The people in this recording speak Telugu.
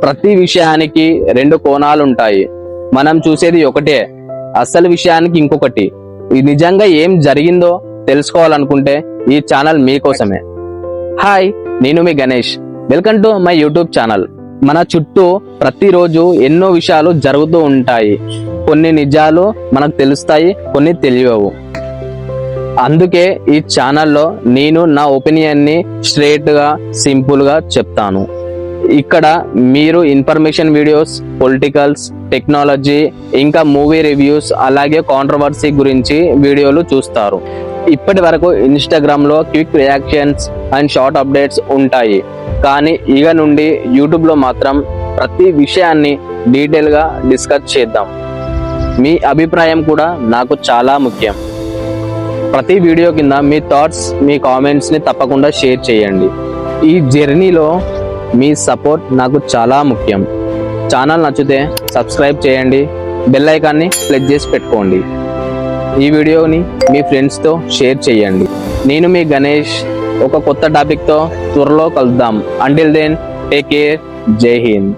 ప్రతి విషయానికి రెండు కోణాలు ఉంటాయి. మనం చూసేది ఒకటే, అసలు విషయానికి ఇంకొకటి. ఇది నిజంగా ఏం జరిగిందో తెలుసుకోవాలనుకుంటే ఈ ఛానల్ మీకోసమే. హాయ్, నేను మీ Ganesh. Welcome to my YouTube channel. మన చుట్టూ ప్రతిరోజు ఎన్నో విషయాలు జరుగుతూ ఉంటాయి. కొన్ని నిజాలు మనకు తెలుస్తాయి, కొన్ని తెలియవు. అందుకే ఈ ఛానల్లో నేను నా ఒపీనియన్ ని స్ట్రేట్ గా, సింపుల్ గా చెప్తాను. ఇక్కడ మీరు ఇన్ఫర్మేషన్ వీడియోస్, పొలిటికల్స్, టెక్నాలజీ, ఇంకా మూవీ రివ్యూస్, అలాగే కాంట్రవర్సీ గురించి వీడియోలు చూస్తారు. ఇప్పటి వరకు ఇన్స్టాగ్రామ్ లో quick reactions and short updates ఉంటాయి. కానీ ఇక నుండి యూట్యూబ్ లో మాత్రం ప్రతి విషయాన్ని డీటెయిల్ గా డిస్కస్ చేద్దాం. మీ అభిప్రాయం కూడా నాకు చాలా ముఖ్యం. ప్రతి వీడియో కింద మీ థాట్స్, మీ కామెంట్స్ ని తప్పకుండా షేర్ చేయండి. ఈ జర్నీలో మీ సపోర్ట్ నాకు చాలా ముఖ్యం. ఛానల్ నచ్చితే సబ్స్క్రైబ్ చేయండి, బెల్ ఐకాన్ని ప్రెస్ చేసి పెట్టుకోండి. ఈ వీడియోని మీ ఫ్రెండ్స్తో షేర్ చేయండి. నేను మీ గణేష్. ఒక కొత్త టాపిక్తో త్వరలో కలుద్దాం. Until then, take care. జై హింద్.